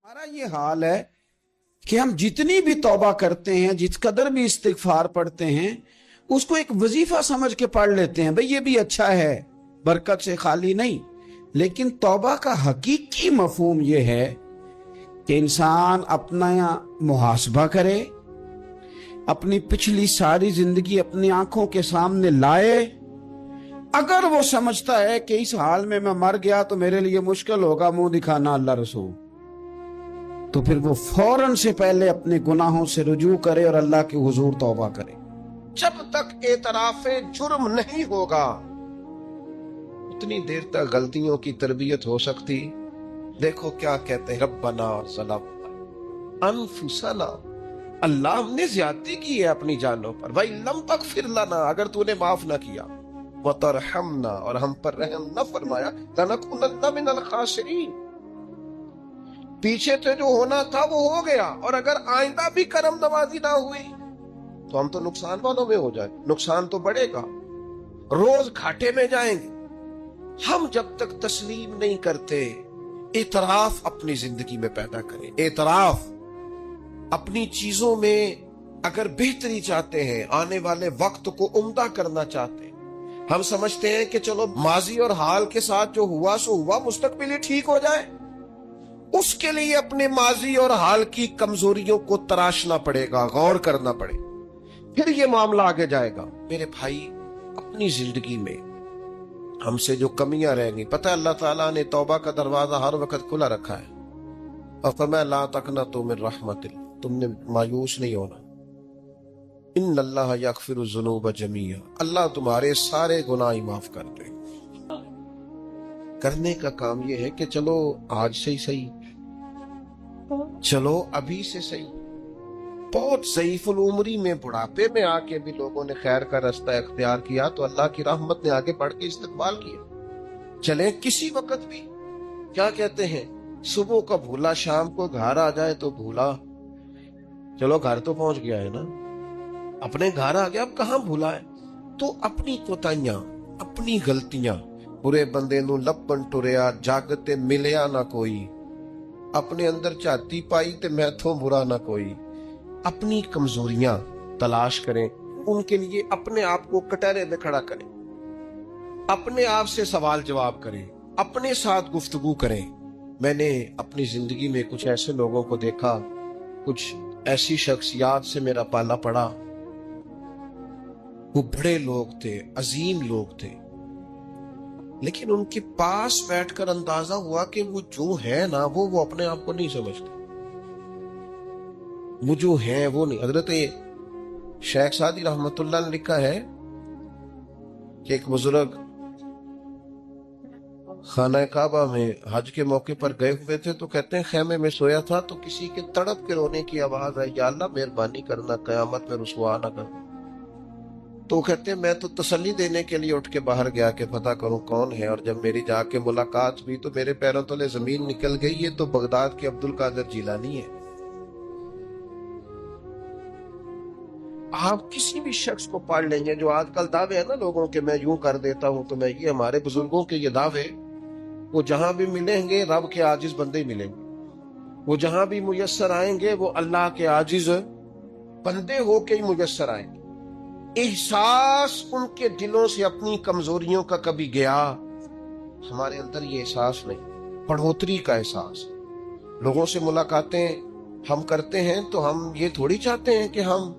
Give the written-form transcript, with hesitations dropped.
हमारा ये हाल है कि हम जितनी भी तौबा करते हैं, जिस कदर भी इस्तिगफार पढ़ते हैं, उसको एक वजीफा समझ के पढ़ लेते हैं। भाई ये भी अच्छा है, बरकत से खाली नहीं। लेकिन तौबा का हकीकी मफहूम ये है कि इंसान अपना मुहासबा करे, अपनी पिछली सारी जिंदगी अपनी आंखों के सामने लाए। अगर वो समझता है कि इस हाल में मैं मर गया तो मेरे लिए मुश्किल होगा मुंह दिखाना अल्लाह रसूल, तो फिर वो फौरन से पहले अपने गुनाहों से रुजू करे और अल्लाह के हुजूर तौबा करे। जब तक एतराफे जुर्म नहीं होगा उतनी देर तक गलतियों की तरबियत हो सकती। देखो क्या कहते हैं, रब्बना ज़लमना अनफुसना, अल्लाह हमने ज्यादती की है अपनी जानों पर, भाई लम तगफिर लना, अगर तूने माफ ना किया, वतरहमना, और हम पर रहम न फरमाया, लनकुनन्ना मिनल खासिरीन, पीछे से जो होना था वो हो गया, और अगर आइंदा भी करम नवाजी ना हुई तो हम तो नुकसान वालों में हो जाए, नुकसान तो बढ़ेगा, रोज घाटे में जाएंगे। हम जब तक तस्लीम नहीं करते, एतराफ अपनी जिंदगी में पैदा करें, एतराफ अपनी चीजों में अगर बेहतरी चाहते हैं, आने वाले वक्त को उम्दा करना चाहते हैं। हम समझते हैं कि चलो माजी और हाल के साथ जो हुआ सो हुआ, मुस्तकबिल ठीक हो जाए, उसके लिए अपने माजी और हाल की कमजोरियों को तराशना पड़ेगा, गौर करना पड़ेगा, फिर ये मामला आगे जाएगा। मेरे भाई, अपनी जिंदगी में हमसे जो कमियां रह गई, पता है अल्लाह ताला ने तौबा का दरवाजा हर वक्त खुला रखा है, और फरमाया ला तकनतु मिन रहमतिल्लाह, तुमने मायूस नहीं होना, इन्नल्लाह यगफिरु ज़ुनूब जमीआ, अल्लाह तुम्हारे सारे गुनाह ही माफ कर दे। करने का काम ये है कि चलो आज से ही सही, चलो अभी से सही। बहुत ज़ईफुल उम्री में, बुढ़ापे में आके भी लोगों ने खैर का रास्ता इख्तियार किया तो अल्लाह की रहमत ने आगे बढ़ के इस्तकबाल किया। चले किसी वक्त भी, क्या कहते हैं, सुबह का भूला शाम को घर आ जाए तो भूला, चलो घर तो पहुंच गया है ना, अपने घर आ गया, अब कहां भूला है। तो अपनी कोताहियां, अपनी गलतियां, बुरे बंदे नू लपन टुरिया जग ते मिलिया ना कोई, अपने अंदर झाती पाई ते मैथों बुरा ना कोई। अपनी कमजोरियां तलाश करें, उनके लिए अपने आप को कटहरे में खड़ा करें, अपने आप से सवाल जवाब करें, अपने साथ गुफ्तगू करें। मैंने अपनी जिंदगी में कुछ ऐसे लोगों को देखा, कुछ ऐसी शख्सियात से मेरा पाला पड़ा, वो बड़े लोग थे, अजीम लोग थे, लेकिन उनके पास बैठकर अंदाजा हुआ कि वो जो है ना, वो अपने आप को नहीं समझते, वो जो है वो नहीं। हजरत शेख सादी रहमतुल्लाह ने लिखा है कि एक बुजुर्ग खाना काबा में हज के मौके पर गए हुए थे, तो कहते हैं खेमे में सोया था तो किसी के तड़प के रोने की आवाज आई, या अल्लाह मेहरबानी करना कयामत में रुसवा ना कर। तो कहते हैं मैं तो तसल्ली देने के लिए उठ के बाहर गया कि पता करूं कौन है, और जब मेरी जाके मुलाकात हुई तो मेरे पैरों तले जमीन निकल गई, ये तो बगदाद के अब्दुल कादिर जिलानी है। आप किसी भी शख्स को पढ़ लेंगे, जो आजकल दावे है ना लोगों के, मैं यूं कर देता हूं तो मैं ये, हमारे बुजुर्गों के ये दावे, वो जहां भी मिलेंगे रब के आजिज बंदे ही मिलेंगे, वो जहां भी मुयस्सर आएंगे वो अल्लाह के आजिज बंदे होके ही मुयस्सर आएंगे। एहसास उनके दिलों से अपनी कमजोरियों का कभी गया? हमारे अंदर ये एहसास नहीं। बढ़ोतरी का एहसास, लोगों से मुलाकातें हम करते हैं तो हम ये थोड़ी चाहते हैं कि हम